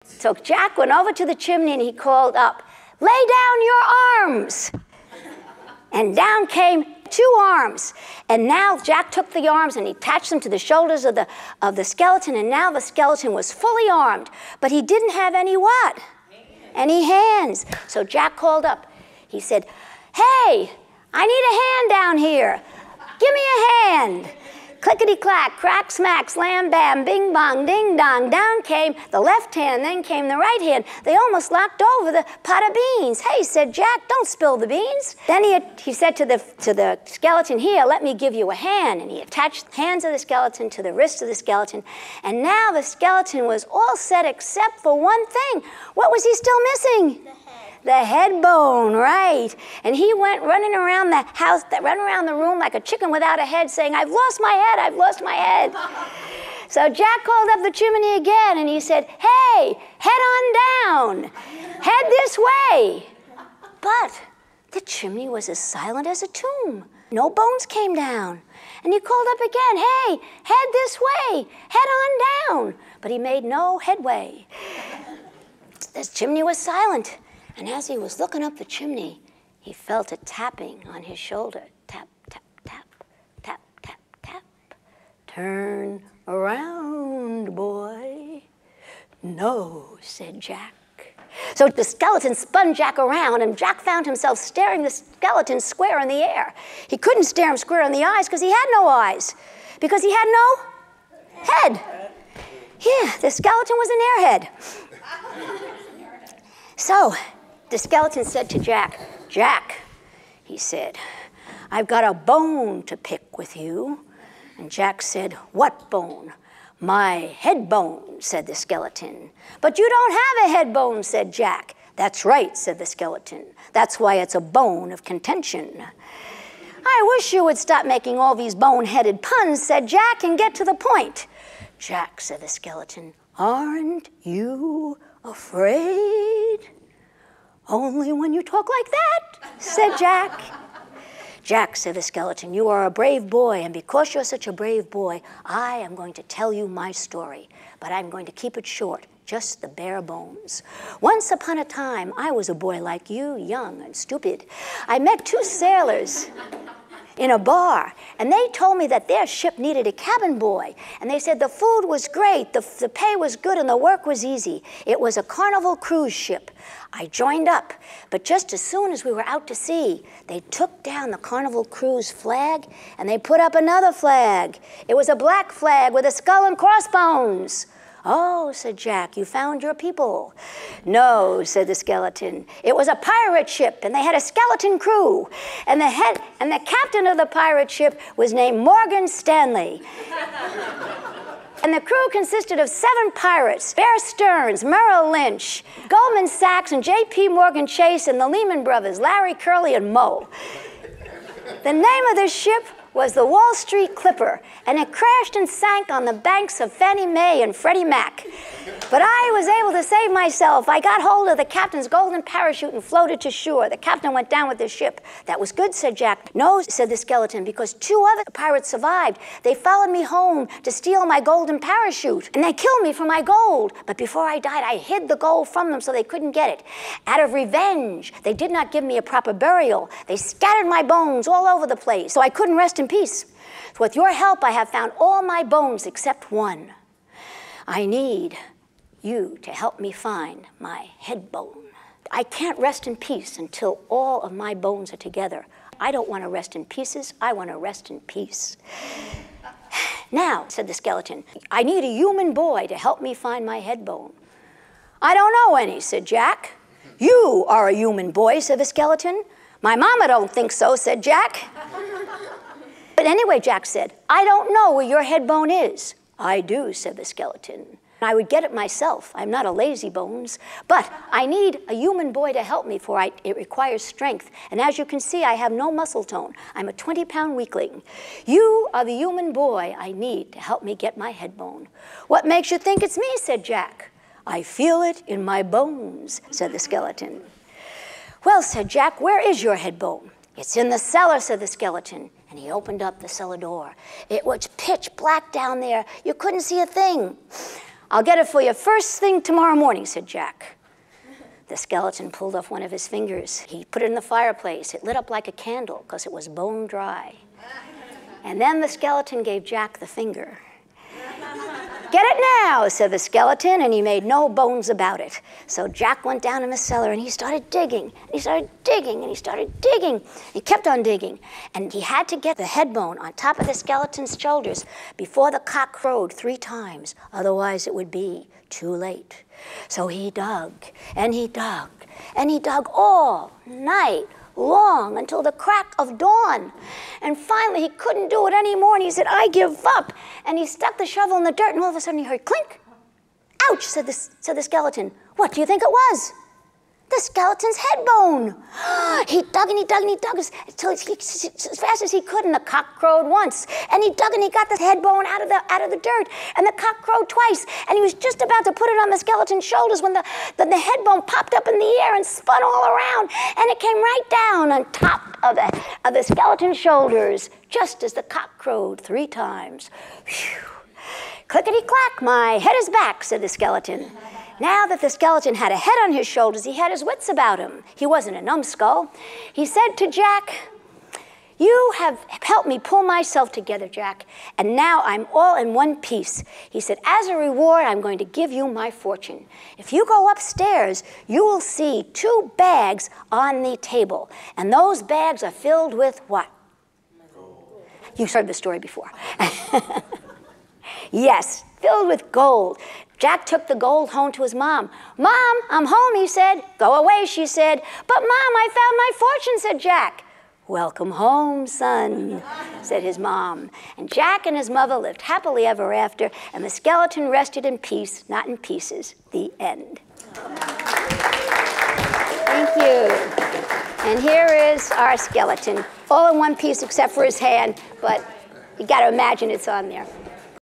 So Jack went over to the chimney and he called up, "Lay down your arms." And down came 2 arms. And now Jack took the arms and he attached them to the shoulders of the skeleton, and now the skeleton was fully armed. But he didn't have any what? Any hands. So Jack called up. He said, "Hey, I need a hand down here. Give me a hand." Clickety-clack, crack, smack, slam, bam, bing, bong, ding, dong. Down came the left hand, then came the right hand. They almost knocked over the pot of beans. "Hey," said Jack, "don't spill the beans." Then he said to the skeleton, "Here, let me give you a hand." And he attached the hands of the skeleton to the wrists of the skeleton. And now the skeleton was all set except for one thing. What was he still missing? The head bone, right. And he went running around the house, running around the room like a chicken without a head, saying, "I've lost my head, I've lost my head." So Jack called up the chimney again and he said, "Hey, head on down, head this way." But the chimney was as silent as a tomb. No bones came down. And he called up again, "Hey, head this way, head on down." But he made no headway. The chimney was silent. And as he was looking up the chimney, he felt a tapping on his shoulder. Tap, tap, tap, tap, tap, tap. "Turn around, boy." "No," said Jack. So the skeleton spun Jack around, and Jack found himself staring the skeleton square in the air. He couldn't stare him square in the eyes because he had no eyes, because he had no head. Yeah, the skeleton was an airhead. So the skeleton said to Jack, "Jack," he said, "I've got a bone to pick with you." And Jack said, "What bone?" "My head bone," said the skeleton. "But you don't have a head bone," said Jack. "That's right," said the skeleton. "That's why it's a bone of contention." "I wish you would stop making all these bone-headed puns," said Jack, "and get to the point." "Jack," said the skeleton, "aren't you afraid?" "Only when you talk like that," said Jack. "Jack," said the skeleton, "you are a brave boy, and because you're such a brave boy, I am going to tell you my story, but I'm going to keep it short, just the bare bones. Once upon a time, I was a boy like you, young and stupid. I met 2 sailors in a bar, and they told me that their ship needed a cabin boy. And they said the food was great, the pay was good, and the work was easy. It was a Carnival cruise ship. I joined up, but just as soon as we were out to sea, they took down the Carnival cruise flag, and they put up another flag. It was a black flag with a skull and crossbones. "Oh," said Jack, "you found your people." "No," said the skeleton. "It was a pirate ship, and they had a skeleton crew. And the captain of the pirate ship was named Morgan Stanley. And the crew consisted of 7 pirates: Bear Stearns, Merrill Lynch, Goldman Sachs, and J.P. Morgan Chase, and the Lehman Brothers, Larry, Curly, and Moe. The name of the ship was the Wall Street Clipper, and it crashed and sank on the banks of Fannie Mae and Freddie Mac. But I was able to save myself. I got hold of the captain's golden parachute and floated to shore. The captain went down with the ship." "That was good," said Jack. "No," said the skeleton, "because 2 other pirates survived. They followed me home to steal my golden parachute, and they killed me for my gold. But before I died, I hid the gold from them so they couldn't get it. Out of revenge, they did not give me a proper burial. They scattered my bones all over the place, so I couldn't rest in peace. With your help, I have found all my bones except one. I need you to help me find my head bone. I can't rest in peace until all of my bones are together. I don't want to rest in pieces. I want to rest in peace." "Now," said the skeleton, "I need a human boy to help me find my head bone." "I don't know any," said Jack. "You are a human boy," said the skeleton. "My mama don't think so," said Jack. "But anyway," Jack said, "I don't know where your head bone is." "I do," said the skeleton. "I would get it myself. I'm not a lazy bones. But I need a human boy to help me, for it requires strength. And as you can see, I have no muscle tone. I'm a 20-pound weakling. You are the human boy I need to help me get my head bone." "What makes you think it's me?" said Jack. "I feel it in my bones," said the skeleton. "Well," said Jack, "where is your head bone?" "It's in the cellar," said the skeleton. And he opened up the cellar door. It was pitch black down there. You couldn't see a thing. I'll get it for you first thing tomorrow morning, said Jack. The skeleton pulled off one of his fingers. He put it in the fireplace. It lit up like a candle because it was bone dry. And then the skeleton gave Jack the finger. Get it now, said the skeleton, and he made no bones about it. So Jack went down in the cellar and he started digging. And he started digging and he started digging. He kept on digging. And he had to get the head bone on top of the skeleton's shoulders before the cock crowed 3 times. Otherwise it would be too late. So he dug and he dug and he dug all night long until the crack of dawn. And finally he couldn't do it anymore and he said, I give up. And he stuck the shovel in the dirt and all of a sudden he heard clink. Ouch, said the skeleton. What do you think it was? The skeleton's head bone. He dug and he dug and he dug as fast as he could, and the cock crowed once. And he dug and he got the head bone out of the dirt, and the cock crowed twice. And he was just about to put it on the skeleton's shoulders when the head bone popped up in the air and spun all around, and it came right down on top of the skeleton's shoulders, just as the cock crowed 3 times. Phew. Clickety-clack, my head is back, said the skeleton. Now that the skeleton had a head on his shoulders, he had his wits about him. He wasn't a numbskull. He said to Jack, you have helped me pull myself together, Jack, and now I'm all in one piece. He said, as a reward, I'm going to give you my fortune. If you go upstairs, you will see 2 bags on the table, and those bags are filled with what? Gold. You've heard the story before. Yes, filled with gold. Jack took the gold home to his mom. Mom, I'm home, he said. Go away, she said. But Mom, I found my fortune, said Jack. Welcome home, son, said his mom. And Jack and his mother lived happily ever after, and the skeleton rested in peace, not in pieces. The end. Thank you. And here is our skeleton, all in one piece except for his hand, but you got to imagine it's on there.